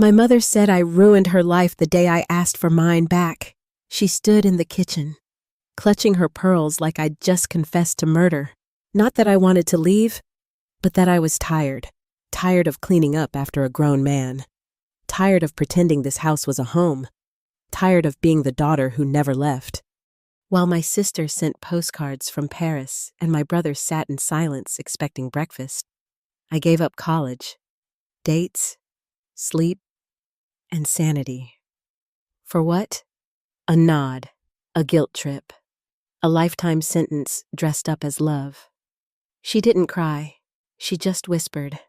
My mother said I ruined her life the day I asked for mine back. She stood in the kitchen, clutching her pearls like I'd just confessed to murder. Not that I wanted to leave, but that I was tired. Tired of cleaning up after a grown man. Tired of pretending this house was a home. Tired of being the daughter who never left. While my sister sent postcards from Paris and my brother sat in silence expecting breakfast, I gave up college, dates, sleep, and sanity. For what? A nod, a guilt trip, a lifetime sentence dressed up as love. She didn't cry. She just whispered,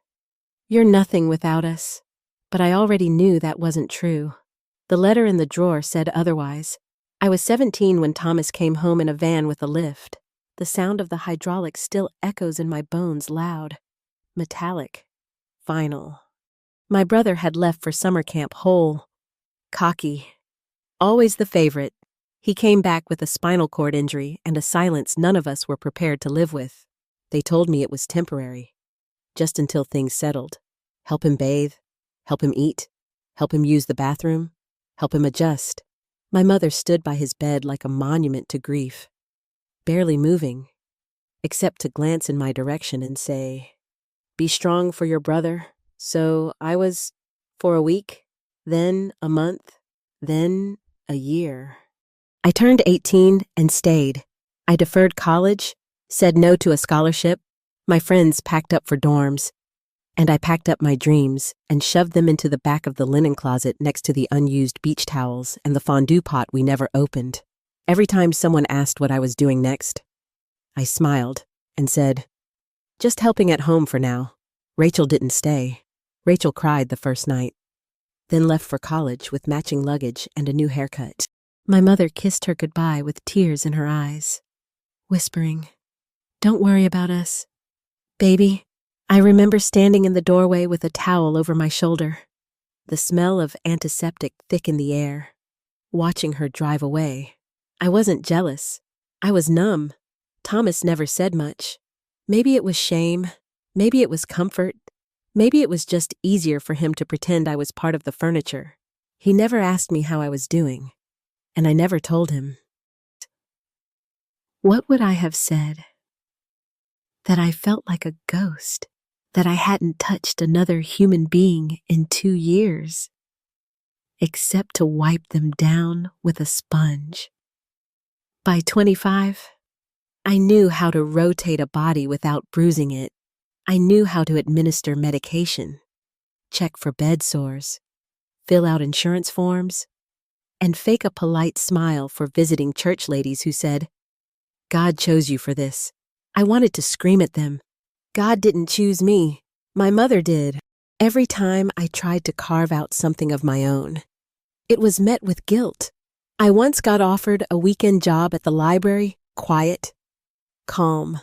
"You're nothing without us." But I already knew that wasn't true. The letter in the drawer said otherwise. I was 17 when Thomas came home in a van with a lift. The sound of the hydraulics still echoes in my bones loud, metallic, final. My brother had left for summer camp whole, cocky, always the favorite. He came back with a spinal cord injury and a silence none of us were prepared to live with. They told me it was temporary, just until things settled. Help him bathe, help him eat, help him use the bathroom, help him adjust. My mother stood by his bed like a monument to grief, barely moving, except to glance in my direction and say, "Be strong for your brother." So I was, for a week, then a month, then a year. I turned 18 and stayed. I deferred college, said no to a scholarship. My friends packed up for dorms, and I packed up my dreams and shoved them into the back of the linen closet next to the unused beach towels and the fondue pot we never opened. Every time someone asked what I was doing next, I smiled and said, "Just helping at home for now." Rachel didn't stay. Rachel cried the first night, then left for college with matching luggage and a new haircut. My mother kissed her goodbye with tears in her eyes, whispering, "Don't worry about us, baby." I remember standing in the doorway with a towel over my shoulder, the smell of antiseptic thick in the air, watching her drive away. I wasn't jealous. I was numb. Thomas never said much. Maybe it was shame. Maybe it was comfort. Maybe it was just easier for him to pretend I was part of the furniture. He never asked me how I was doing, and I never told him. What would I have said? That I felt like a ghost, that I hadn't touched another human being in 2 years, except to wipe them down with a sponge. By 25, I knew how to rotate a body without bruising it. I knew how to administer medication, check for bed sores, fill out insurance forms, and fake a polite smile for visiting church ladies who said, "God chose you for this." I wanted to scream at them. God didn't choose me. My mother did. Every time I tried to carve out something of my own, it was met with guilt. I once got offered a weekend job at the library, quiet, calm.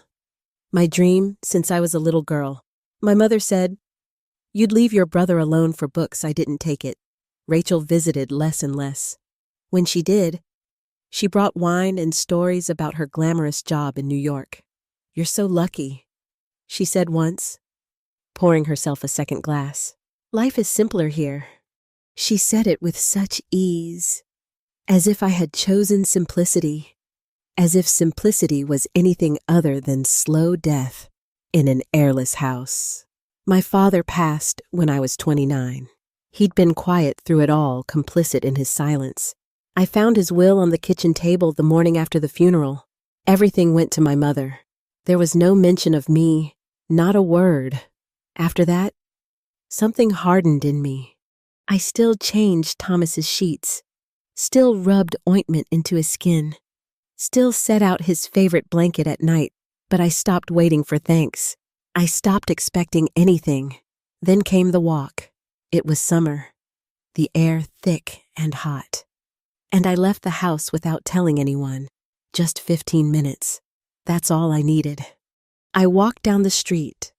My dream since I was a little girl. My mother said, "You'd leave your brother alone for books." I didn't take it. Rachel visited less and less. When she did, she brought wine and stories about her glamorous job in New York. "You're so lucky," she said once, pouring herself a second glass. "Life is simpler here." She said it with such ease, as if I had chosen simplicity, as if simplicity was anything other than slow death in an airless house. My father passed when I was 29. He'd been quiet through it all, complicit in his silence. I found his will on the kitchen table the morning after the funeral. Everything went to my mother. There was no mention of me, not a word. After that, something hardened in me. I still changed Thomas's sheets, still rubbed ointment into his skin, still set out his favorite blanket at night, but I stopped waiting for thanks. I stopped expecting anything. Then came the walk. It was summer, the air thick and hot. And I left the house without telling anyone. Just 15 minutes. That's all I needed. I walked down the street,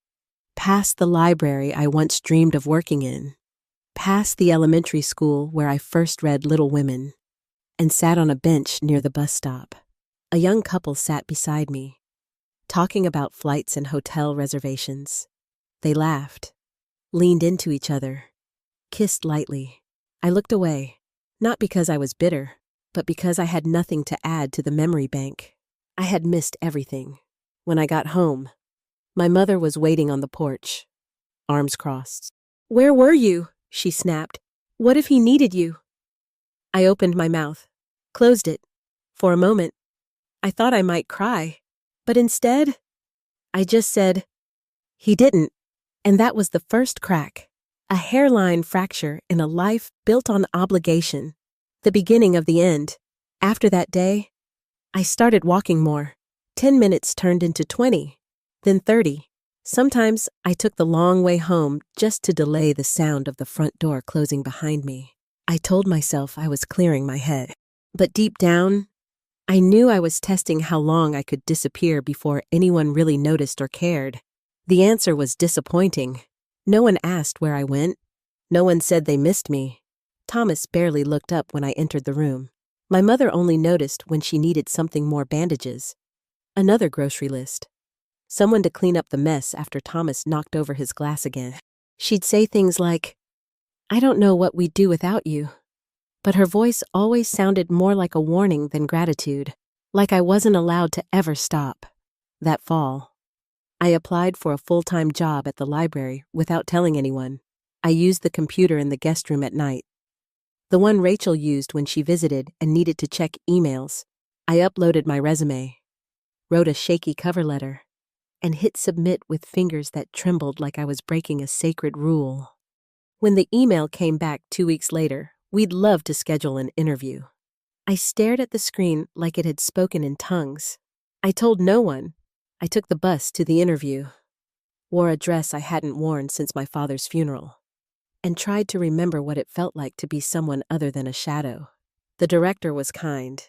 past the library I once dreamed of working in, past the elementary school where I first read Little Women, and sat on a bench near the bus stop. A young couple sat beside me, talking about flights and hotel reservations. They laughed, leaned into each other, kissed lightly. I looked away, not because I was bitter, but because I had nothing to add to the memory bank. I had missed everything. When I got home, my mother was waiting on the porch, arms crossed. "Where were you?" she snapped. "What if he needed you?" I opened my mouth, closed it. For a moment, I thought I might cry, but instead, I just said, "He didn't." And that was the first crack, a hairline fracture in a life built on obligation, the beginning of the end. After that day, I started walking more. 10 minutes turned into 20, then 30. Sometimes I took the long way home just to delay the sound of the front door closing behind me. I told myself I was clearing my head. But deep down, I knew I was testing how long I could disappear before anyone really noticed or cared. The answer was disappointing. No one asked where I went. No one said they missed me. Thomas barely looked up when I entered the room. My mother only noticed when she needed something more bandages. Another grocery list. Someone to clean up the mess after Thomas knocked over his glass again. She'd say things like, "I don't know what we'd do without you." But her voice always sounded more like a warning than gratitude, like I wasn't allowed to ever stop. That fall, I applied for a full-time job at the library without telling anyone. I used the computer in the guest room at night, the one Rachel used when she visited and needed to check emails. I uploaded my resume, wrote a shaky cover letter, and hit submit with fingers that trembled like I was breaking a sacred rule. When the email came back 2 weeks later, "We'd love to schedule an interview," I stared at the screen like it had spoken in tongues. I told no one. I took the bus to the interview, wore a dress I hadn't worn since my father's funeral, and tried to remember what it felt like to be someone other than a shadow. The director was kind.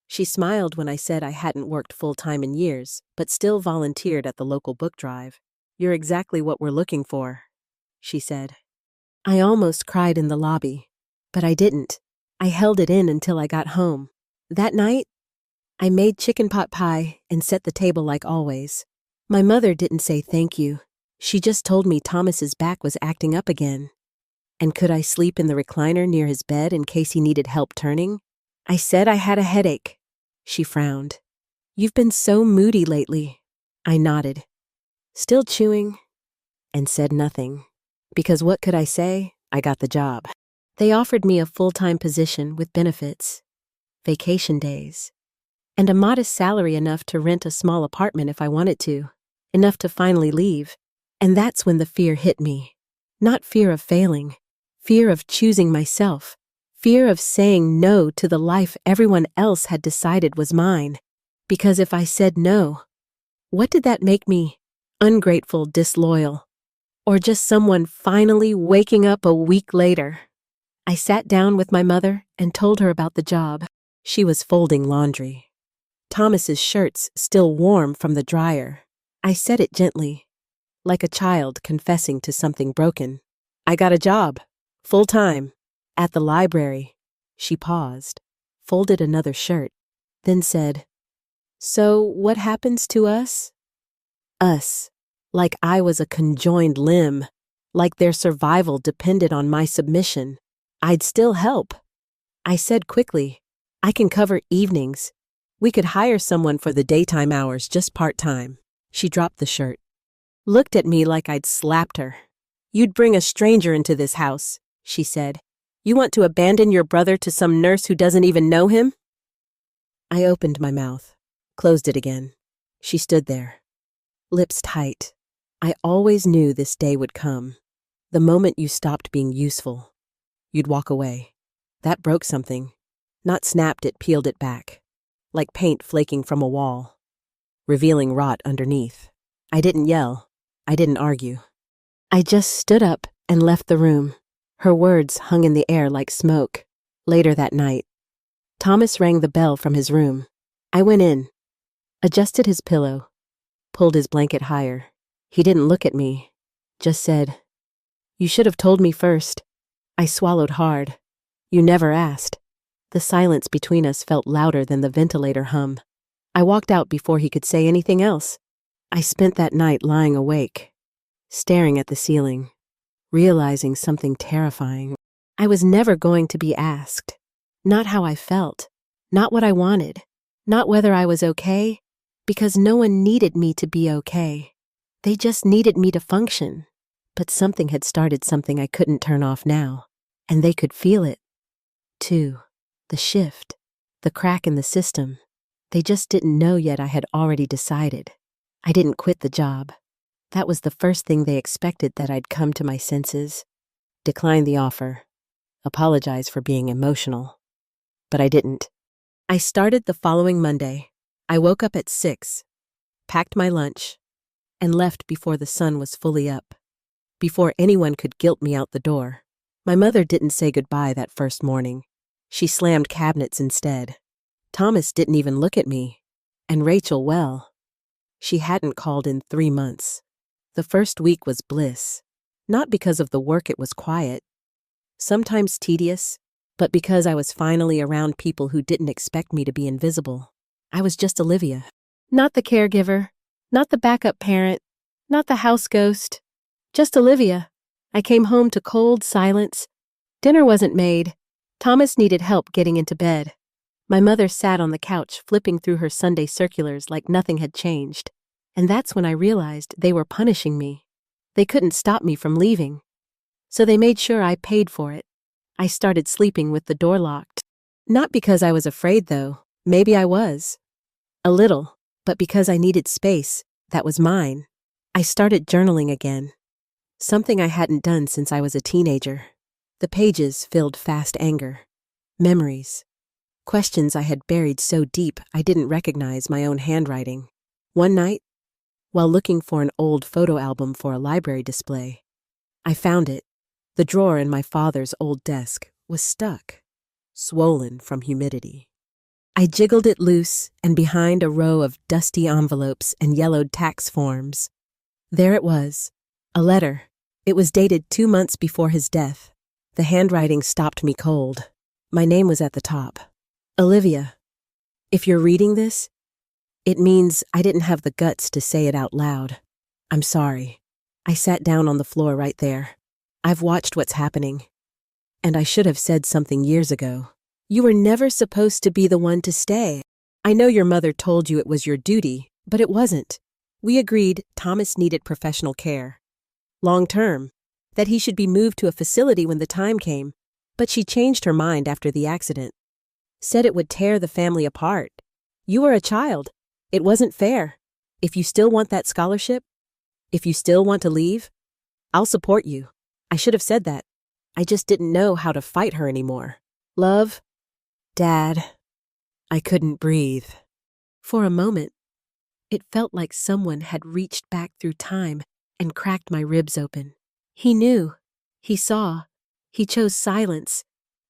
She smiled when I said I hadn't worked full-time in years, but still volunteered at the local book drive. "You're exactly what we're looking for," she said. I almost cried in the lobby, but I didn't. I held it in until I got home. That night, I made chicken pot pie and set the table like always. My mother didn't say thank you. She just told me Thomas's back was acting up again. And could I sleep in the recliner near his bed in case he needed help turning? I said I had a headache. She frowned. "You've been so moody lately." I nodded, still chewing, and said nothing. Because what could I say? I got the job. They offered me a full-time position with benefits, vacation days, and a modest salary enough to rent a small apartment if I wanted to, enough to finally leave. And that's when the fear hit me. Not fear of failing, fear of choosing myself, fear of saying no to the life everyone else had decided was mine. Because if I said no, what did that make me? Ungrateful, disloyal, or just someone finally waking up a week later? I sat down with my mother and told her about the job. She was folding laundry. Thomas's shirts still warm from the dryer. I said it gently, like a child confessing to something broken. "I got a job, full-time, at the library." She paused, folded another shirt, then said, "So what happens to us?" Us, like I was a conjoined limb, like their survival depended on my submission. I'd still help. I said quickly, "I can cover evenings. We could hire someone for the daytime hours, just part-time." She dropped the shirt, looked at me like I'd slapped her. "You'd bring a stranger into this house," she said. "You want to abandon your brother to some nurse who doesn't even know him?" I opened my mouth, closed it again. She stood there, lips tight. I always knew this day would come. The moment you stopped being useful, you'd walk away. That broke something. Not snapped it, peeled it back, like paint flaking from a wall, revealing rot underneath. I didn't yell. I didn't argue. I just stood up and left the room. Her words hung in the air like smoke. Later that night, Thomas rang the bell from his room. I went in, adjusted his pillow, pulled his blanket higher. He didn't look at me, just said, "You should have told me first." I swallowed hard. "You never asked." The silence between us felt louder than the ventilator hum. I walked out before he could say anything else. I spent that night lying awake, staring at the ceiling, realizing something terrifying. I was never going to be asked. Not how I felt. Not what I wanted. Not whether I was okay. Because no one needed me to be okay. They just needed me to function. But something had started something I couldn't turn off now. And they could feel it. Too. The shift. The crack in the system. They just didn't know yet I had already decided. I didn't quit the job. That was the first thing they expected, that I'd come to my senses. Decline the offer. Apologize for being emotional. But I didn't. I started the following Monday. I woke up at 6, packed my lunch, and left before the sun was fully up, before anyone could guilt me out the door. My mother didn't say goodbye that first morning. She slammed cabinets instead. Thomas didn't even look at me. And Rachel, well, she hadn't called in 3 months. The first week was bliss. Not because of the work, it was quiet. Sometimes tedious, but because I was finally around people who didn't expect me to be invisible. I was just Olivia. Not the caregiver, not the backup parent, not the house ghost. Just Olivia. I came home to cold silence. Dinner wasn't made. Thomas needed help getting into bed. My mother sat on the couch flipping through her Sunday circulars like nothing had changed. And that's when I realized they were punishing me. They couldn't stop me from leaving. So they made sure I paid for it. I started sleeping with the door locked. Not because I was afraid, though. Maybe I was. A little, but because I needed space that was mine. I started journaling again. Something I hadn't done since I was a teenager. The pages filled fast anger. Memories. Questions I had buried so deep I didn't recognize my own handwriting. One night, while looking for an old photo album for a library display, I found it. The drawer in my father's old desk was stuck, swollen from humidity. I jiggled it loose, and behind a row of dusty envelopes and yellowed tax forms, there it was, a letter. It was dated 2 months before his death. The handwriting stopped me cold. My name was at the top. Olivia, if you're reading this, it means I didn't have the guts to say it out loud. I'm sorry. I sat down on the floor right there. I've watched what's happening. And I should have said something years ago. You were never supposed to be the one to stay. I know your mother told you it was your duty, but it wasn't. We agreed Thomas needed professional care. Long term. That he should be moved to a facility when the time came. But she changed her mind after the accident. Said it would tear the family apart. You were a child. It wasn't fair. If you still want that scholarship, if you still want to leave, I'll support you. I should have said that. I just didn't know how to fight her anymore. Love, Dad. I couldn't breathe. For a moment, it felt like someone had reached back through time and cracked my ribs open. He knew. He saw. He chose silence.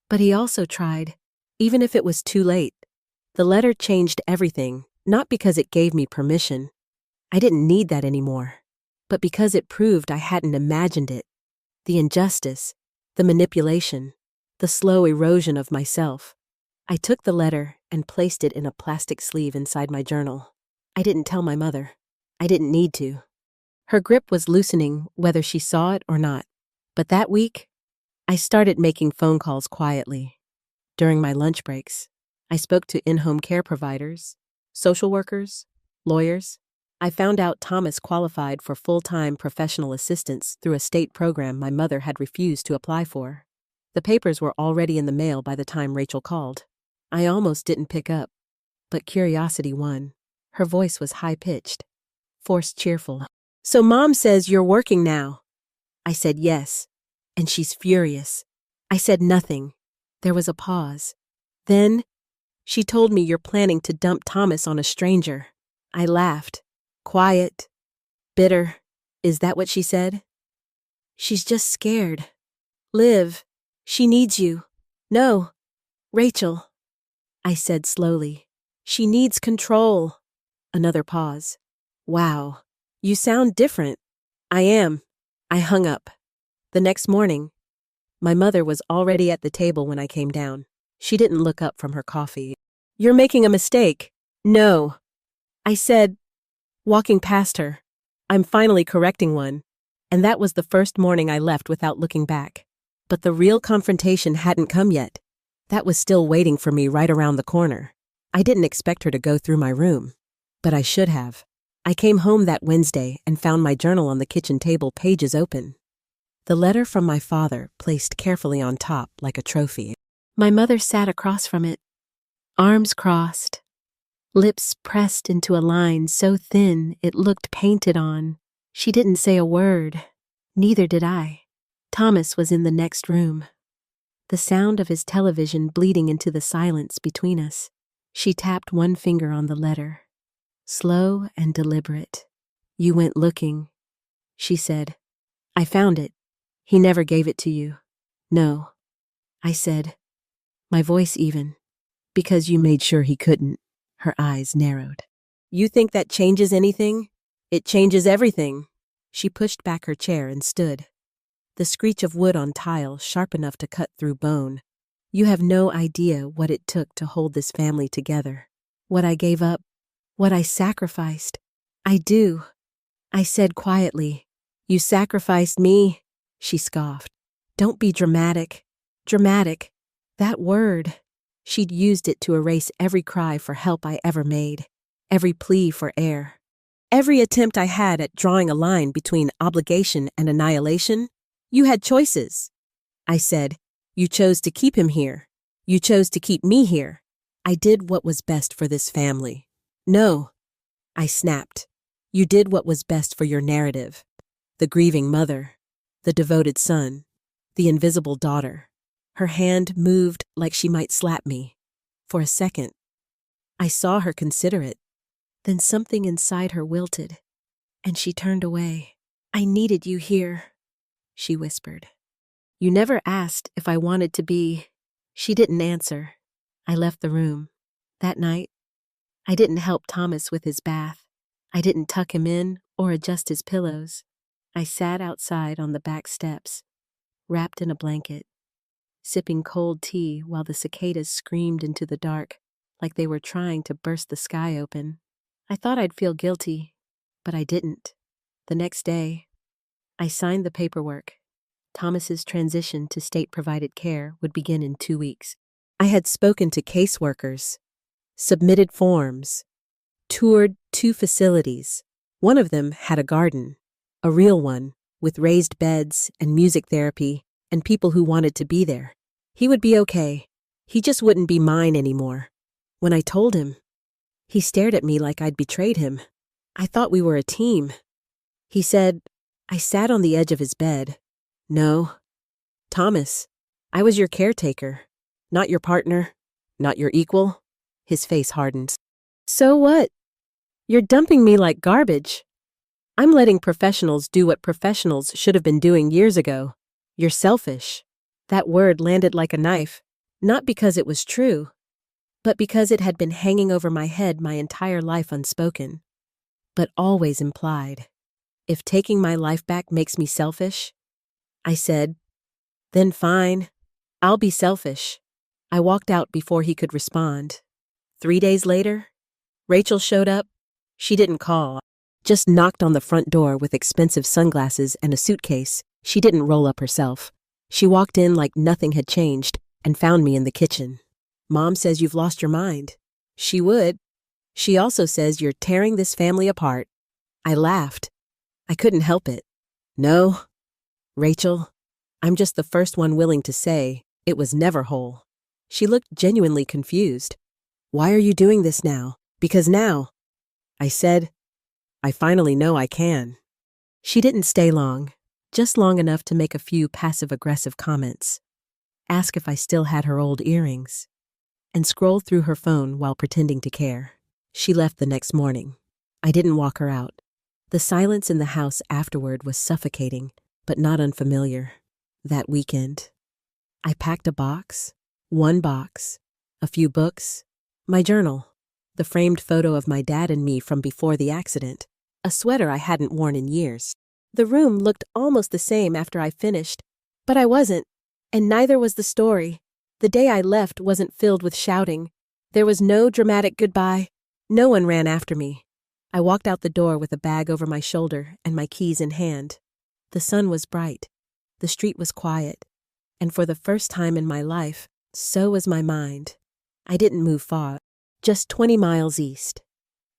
But he also tried, even if it was too late. The letter changed everything, not because it gave me permission. I didn't need that anymore. But because it proved I hadn't imagined it. The injustice, the manipulation, the slow erosion of myself. I took the letter and placed it in a plastic sleeve inside my journal. I didn't tell my mother. I didn't need to. Her grip was loosening whether she saw it or not. But that week, I started making phone calls quietly. During my lunch breaks, I spoke to in-home care providers, social workers, lawyers. I found out Thomas qualified for full-time professional assistance through a state program my mother had refused to apply for. The papers were already in the mail by the time Rachel called. I almost didn't pick up, but curiosity won. Her voice was high-pitched, forced cheerful. So Mom says you're working now. I said yes, and she's furious. I said nothing. There was a pause. Then, she told me you're planning to dump Thomas on a stranger. I laughed. Quiet, bitter. Is that what she said? She's just scared. Liv, she needs you. No, Rachel, I said slowly. She needs control. Another pause. Wow, you sound different. I am. I hung up. The next morning, my mother was already at the table when I came down. She didn't look up from her coffee. You're making a mistake. No, I said, walking past her. I'm finally correcting one. And that was the first morning I left without looking back. But the real confrontation hadn't come yet. That was still waiting for me right around the corner. I didn't expect her to go through my room. But I should have. I came home that Wednesday and found my journal on the kitchen table, pages open. The letter from my father placed carefully on top like a trophy. My mother sat across from it, arms crossed, lips pressed into a line so thin it looked painted on. She didn't say a word. Neither did I. Thomas was in the next room. The sound of his television bleeding into the silence between us. She tapped one finger on the letter. Slow and deliberate. You went looking, she said. I found it. He never gave it to you. No, I said, my voice even. Because you made sure he couldn't. Her eyes narrowed. You think that changes anything? It changes everything. She pushed back her chair and stood. The screech of wood on tile sharp enough to cut through bone. You have no idea what it took to hold this family together. What I gave up, what I sacrificed. I do, I said quietly. You sacrificed me, she scoffed. Don't be dramatic. Dramatic. That word. She'd used it to erase every cry for help I ever made, every plea for air. Every attempt I had at drawing a line between obligation and annihilation. You had choices. I said, you chose to keep him here. You chose to keep me here. I did what was best for this family. No, I snapped. You did what was best for your narrative. The grieving mother, the devoted son, the invisible daughter. Her hand moved like she might slap me. For a second, I saw her consider it. Then something inside her wilted, and she turned away. I needed you here, she whispered. You never asked if I wanted to be. She didn't answer. I left the room. That night, I didn't help Thomas with his bath. I didn't tuck him in or adjust his pillows. I sat outside on the back steps, wrapped in a blanket, sipping cold tea while the cicadas screamed into the dark like they were trying to burst the sky open. I thought I'd feel guilty, but I didn't. The next day, I signed the paperwork. Thomas's transition to state-provided care would begin in 2 weeks. I had spoken to caseworkers, submitted forms, toured 2 facilities. One of them had a garden, a real one, with raised beds and music therapy and people who wanted to be there. He would be okay. He just wouldn't be mine anymore. When I told him, he stared at me like I'd betrayed him. I thought we were a team. He said, I sat on the edge of his bed. No, Thomas, I was your caretaker, not your partner, not your equal. His face hardened. So what? You're dumping me like garbage. I'm letting professionals do what professionals should have been doing years ago. You're selfish. That word landed like a knife, not because it was true, but because it had been hanging over my head my entire life unspoken, but always implied. If taking my life back makes me selfish, I said, then fine, I'll be selfish. I walked out before he could respond. 3 days later, Rachel showed up. She didn't call, just knocked on the front door with expensive sunglasses and a suitcase. She didn't roll up herself. She walked in like nothing had changed and found me in the kitchen. Mom says you've lost your mind. She would. She also says you're tearing this family apart. I laughed. I couldn't help it. No, Rachel, I'm just the first one willing to say it was never whole. She looked genuinely confused. Why are you doing this now? Because now, I said, I finally know I can. She didn't stay long, just long enough to make a few passive-aggressive comments, ask if I still had her old earrings, and scroll through her phone while pretending to care. She left the next morning. I didn't walk her out. The silence in the house afterward was suffocating, but not unfamiliar. That weekend, I packed a box, 1 box, a few books, my journal, the framed photo of my dad and me from before the accident, a sweater I hadn't worn in years. The room looked almost the same after I finished, but I wasn't, and neither was the story. The day I left wasn't filled with shouting. There was no dramatic goodbye. No one ran after me. I walked out the door with a bag over my shoulder and my keys in hand. The sun was bright. The street was quiet. And for the first time in my life, so was my mind. I didn't move far, just 20 miles east,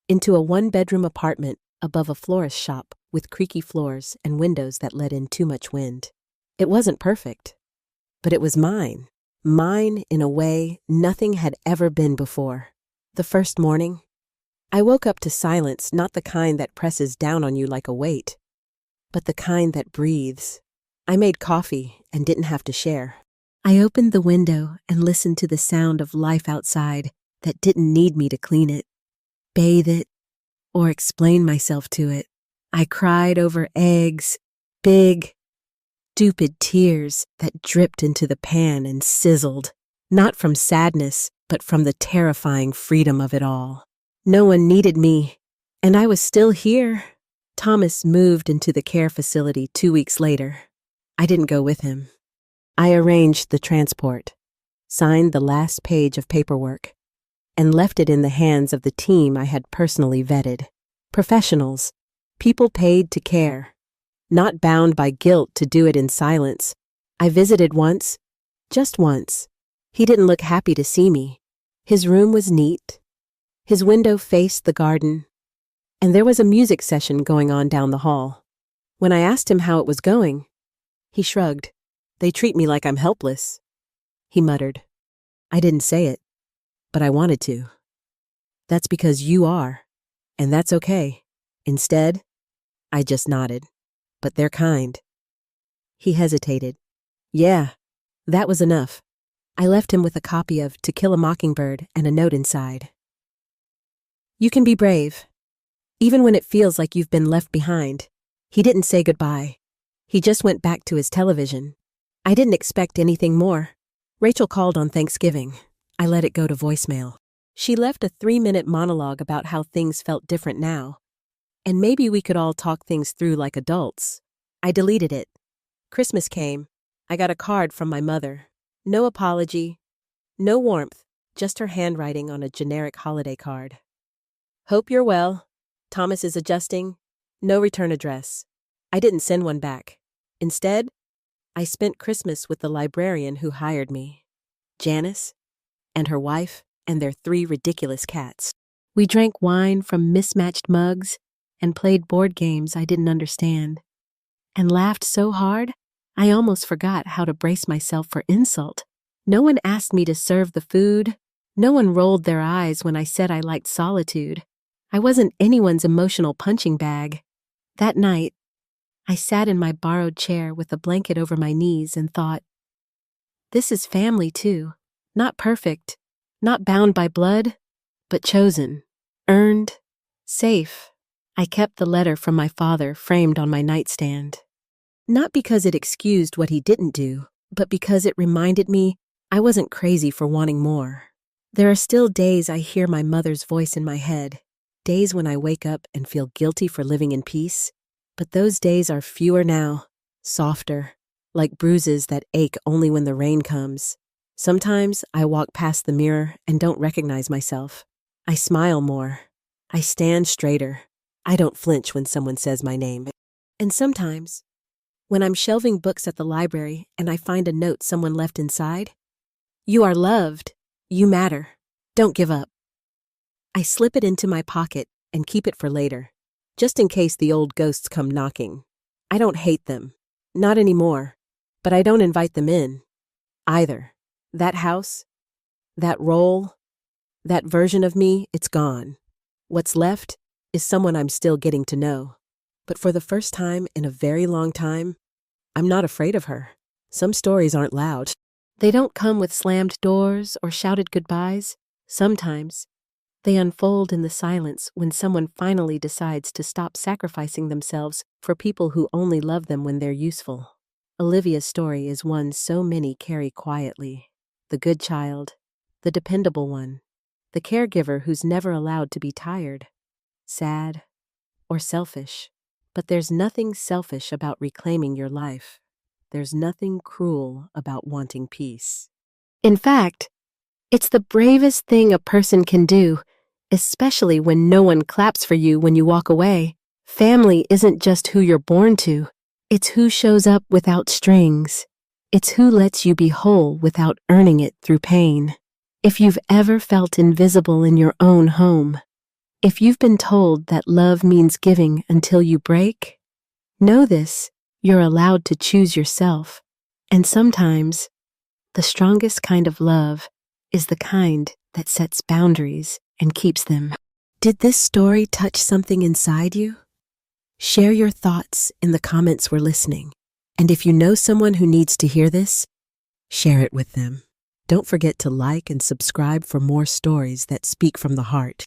into a one-bedroom apartment above a florist shop with creaky floors and windows that let in too much wind. It wasn't perfect, but it was mine. Mine in a way nothing had ever been before. The first morning, I woke up to silence, not the kind that presses down on you like a weight, but the kind that breathes. I made coffee and didn't have to share. I opened the window and listened to the sound of life outside that didn't need me to clean it, bathe it, or explain myself to it. I cried over eggs, big, stupid tears that dripped into the pan and sizzled, not from sadness, but from the terrifying freedom of it all. No one needed me, and I was still here. Thomas moved into the care facility 2 weeks later. I didn't go with him. I arranged the transport, signed the last page of paperwork, and left it in the hands of the team I had personally vetted. Professionals, people paid to care, not bound by guilt to do it in silence. I visited once, just once. He didn't look happy to see me. His room was neat. His window faced the garden, and there was a music session going on down the hall. When I asked him how it was going, he shrugged. "They treat me like I'm helpless," he muttered. I didn't say it, but I wanted to. "That's because you are, and that's okay." Instead, I just nodded. "But they're kind." He hesitated. "Yeah, that was enough." I left him with a copy of To Kill a Mockingbird and a note inside. "You can be brave, even when it feels like you've been left behind." He didn't say goodbye. He just went back to his television. I didn't expect anything more. Rachel called on Thanksgiving. I let it go to voicemail. She left a 3-minute monologue about how things felt different now, and maybe we could all talk things through like adults. I deleted it. Christmas came. I got a card from my mother. No apology, no warmth, just her handwriting on a generic holiday card. "Hope you're well. Thomas is adjusting. No return address." I didn't send one back. Instead, I spent Christmas with the librarian who hired me, Janice, and her wife, and their 3 ridiculous cats. We drank wine from mismatched mugs and played board games I didn't understand, and laughed so hard I almost forgot how to brace myself for insult. No one asked me to serve the food. No one rolled their eyes when I said I liked solitude. I wasn't anyone's emotional punching bag. That night, I sat in my borrowed chair with a blanket over my knees and thought, this is family too. Not perfect, not bound by blood, but chosen, earned, safe. I kept the letter from my father framed on my nightstand. Not because it excused what he didn't do, but because it reminded me I wasn't crazy for wanting more. There are still days I hear my mother's voice in my head, days when I wake up and feel guilty for living in peace. But those days are fewer now, softer, like bruises that ache only when the rain comes. Sometimes I walk past the mirror and don't recognize myself. I smile more. I stand straighter. I don't flinch when someone says my name. And sometimes, when I'm shelving books at the library and I find a note someone left inside, "You are loved. You matter. Don't give up." I slip it into my pocket and keep it for later, just in case the old ghosts come knocking. I don't hate them. Not anymore. But I don't invite them in, either. That house, that role, that version of me, it's gone. What's left is someone I'm still getting to know. But for the first time in a very long time, I'm not afraid of her. Some stories aren't loud. They don't come with slammed doors or shouted goodbyes. Sometimes, they unfold in the silence when someone finally decides to stop sacrificing themselves for people who only love them when they're useful. Olivia's story is one so many carry quietly. The good child, the dependable one, the caregiver who's never allowed to be tired, sad, or selfish. But there's nothing selfish about reclaiming your life. There's nothing cruel about wanting peace. In fact, it's the bravest thing a person can do, especially when no one claps for you when you walk away. Family isn't just who you're born to. It's who shows up without strings. It's who lets you be whole without earning it through pain. If you've ever felt invisible in your own home, if you've been told that love means giving until you break, know this: you're allowed to choose yourself. And sometimes, the strongest kind of love is the kind that sets boundaries and keeps them. Did this story touch something inside you? Share your thoughts in the comments we're listening. And if you know someone who needs to hear this, share it with them. Don't forget to like and subscribe for more stories that speak from the heart.